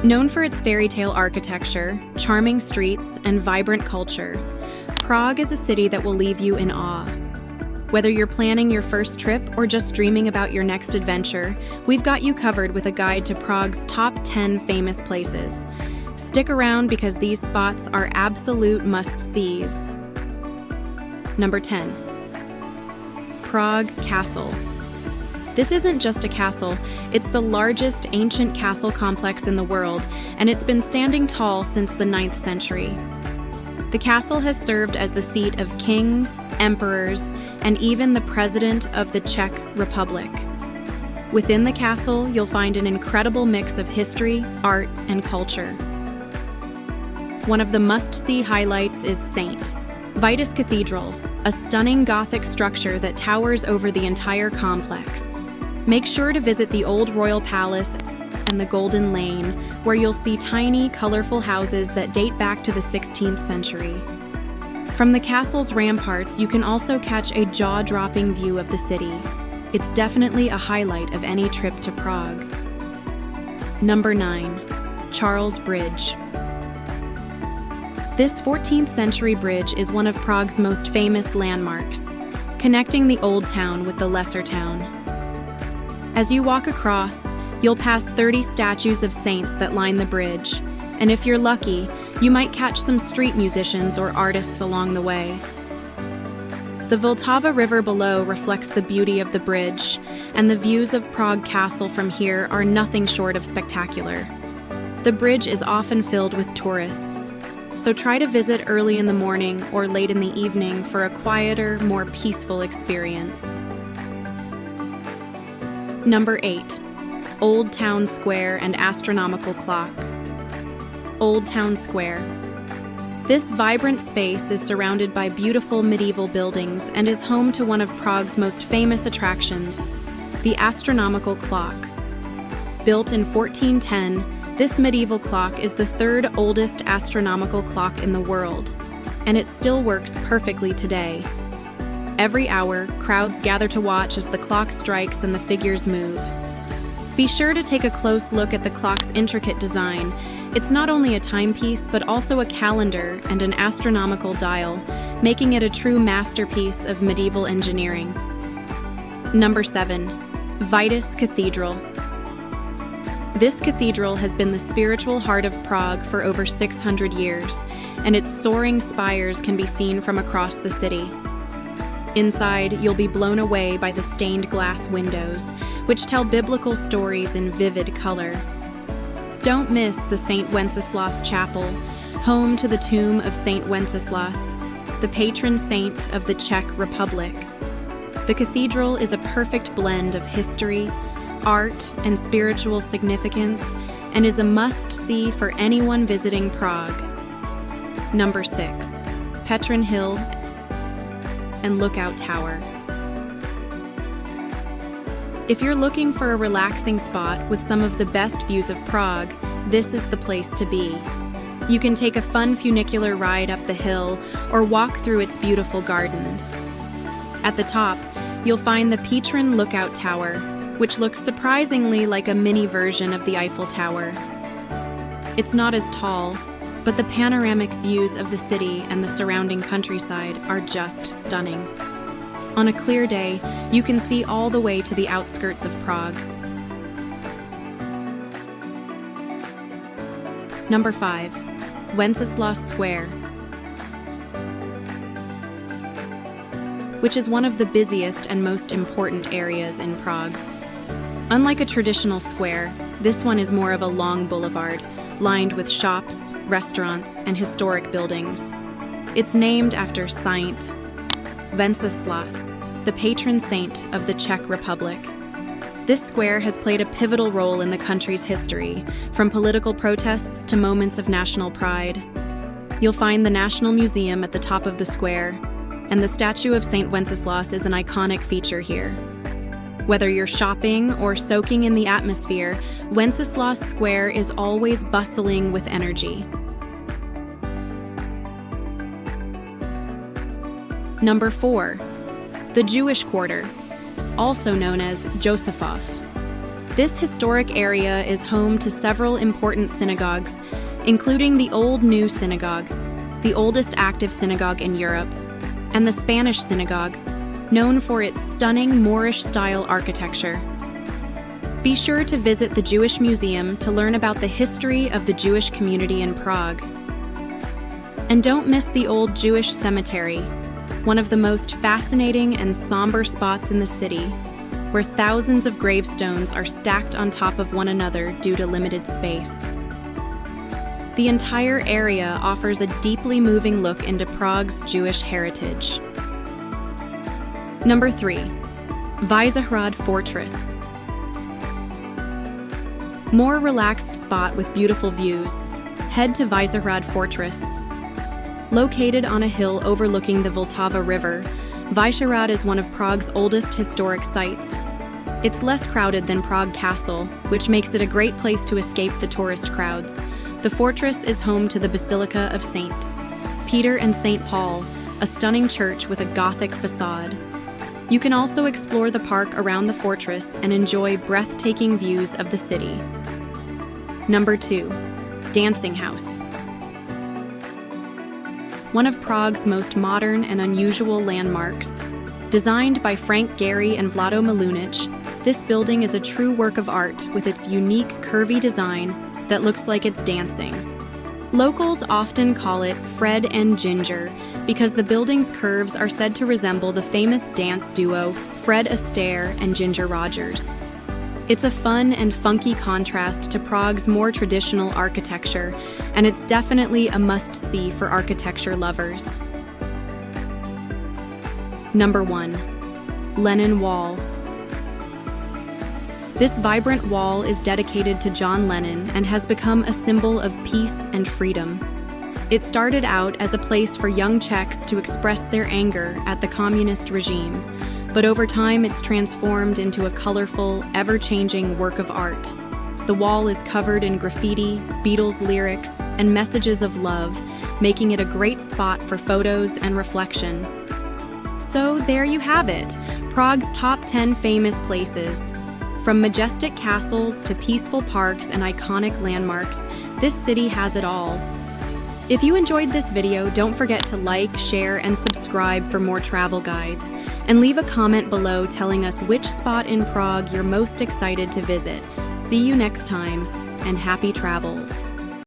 Known for its fairy tale architecture, charming streets, and vibrant culture, Prague is a city that will leave you in awe. Whether you're planning your first trip or just dreaming about your next adventure, we've got you covered with a guide to Prague's top 10 famous places. Stick around because these spots are absolute must-sees. Number 10. Prague Castle. This isn't just a castle, it's the largest ancient castle complex in the world, and it's been standing tall since the 9th century. The castle has served as the seat of kings, emperors, and even the president of the Czech Republic. Within the castle, you'll find an incredible mix of history, art, and culture. One of the must-see highlights is St. Vitus Cathedral, a stunning Gothic structure that towers over the entire complex. Make sure to visit the old royal palace and the Golden Lane, where you'll see tiny, colorful houses that date back to the 16th century. From the castle's ramparts, you can also catch a jaw-dropping view of the city. It's definitely a highlight of any trip to Prague. Number 9. Charles Bridge. This 14th century bridge is one of Prague's most famous landmarks, connecting the old town with the lesser town. As you walk across, you'll pass 30 statues of saints that line the bridge, and if you're lucky, you might catch some street musicians or artists along the way. The Vltava River below reflects the beauty of the bridge, and the views of Prague Castle from here are nothing short of spectacular. The bridge is often filled with tourists, so try to visit early in the morning or late in the evening for a quieter, more peaceful experience. Number 8. Old Town Square and Astronomical Clock. Old Town Square. This vibrant space is surrounded by beautiful medieval buildings and is home to one of Prague's most famous attractions, the Astronomical Clock. Built in 1410, this medieval clock is the third oldest astronomical clock in the world, and it still works perfectly today. Every hour, crowds gather to watch as the clock strikes and the figures move. Be sure to take a close look at the clock's intricate design. It's not only a timepiece, but also a calendar and an astronomical dial, making it a true masterpiece of medieval engineering. Number 7. Vitus Cathedral. This cathedral has been the spiritual heart of Prague for over 600 years, and its soaring spires can be seen from across the city. Inside, you'll be blown away by the stained glass windows, which tell biblical stories in vivid color. Don't miss the St. Wenceslas Chapel, home to the tomb of St. Wenceslas, the patron saint of the Czech Republic. The cathedral is a perfect blend of history, art, and spiritual significance, and is a must-see for anyone visiting Prague. Number 6. Petrin Hill and Lookout Tower. If you're looking for a relaxing spot with some of the best views of Prague, this is the place to be. You can take a fun funicular ride up the hill or walk through its beautiful gardens. At the top, you'll find the Petrin Lookout Tower, which looks surprisingly like a mini version of the Eiffel Tower. It's not as tall, but the panoramic views of the city and the surrounding countryside are just stunning. On a clear day, you can see all the way to the outskirts of Prague. Number 5. Wenceslas Square, which is one of the busiest and most important areas in Prague. Unlike a traditional square, this one is more of a long boulevard, lined with shops, restaurants, and historic buildings. It's named after Saint Wenceslas, the patron saint of the Czech Republic. This square has played a pivotal role in the country's history, from political protests to moments of national pride. You'll find the National Museum at the top of the square, and the statue of St. Wenceslas is an iconic feature here. Whether you're shopping or soaking in the atmosphere, Wenceslas Square is always bustling with energy. Number 4. The Jewish Quarter, also known as Josefov. This historic area is home to several important synagogues, including the Old New Synagogue, the oldest active synagogue in Europe, and the Spanish Synagogue, known for its stunning Moorish-style architecture. Be sure to visit the Jewish Museum to learn about the history of the Jewish community in Prague. And don't miss the Old Jewish Cemetery, one of the most fascinating and somber spots in the city, where thousands of gravestones are stacked on top of one another due to limited space. The entire area offers a deeply moving look into Prague's Jewish heritage. Number 3. Visitoria Fortress. More relaxed spot with beautiful views. Head to Visitoria Fortress. Located on a hill overlooking the Vltava River, Vysehrad is one of Prague's oldest historic sites. It's less crowded than Prague Castle, which makes it a great place to escape the tourist crowds. The fortress is home to the Basilica of St. Peter and St. Paul, a stunning church with a Gothic facade. You can also explore the park around the fortress and enjoy breathtaking views of the city. Number 2. Dancing House. One of Prague's most modern and unusual landmarks. Designed by Frank Gehry and Vlado Milunic, this building is a true work of art with its unique, curvy design that looks like it's dancing. Locals often call it Fred and Ginger because the building's curves are said to resemble the famous dance duo Fred Astaire and Ginger Rogers. It's a fun and funky contrast to Prague's more traditional architecture, and it's definitely a must-see for architecture lovers. Number 1. Lennon Wall. This vibrant wall is dedicated to John Lennon and has become a symbol of peace and freedom. It started out as a place for young Czechs to express their anger at the communist regime, but over time it's transformed into a colorful, ever-changing work of art. The wall is covered in graffiti, Beatles lyrics, and messages of love, making it a great spot for photos and reflection. So there you have it, Prague's top 10 famous places. From majestic castles to peaceful parks and iconic landmarks, this city has it all. If you enjoyed this video, don't forget to like, share, and subscribe for more travel guides. And leave a comment below telling us which spot in Prague you're most excited to visit. See you next time, and happy travels.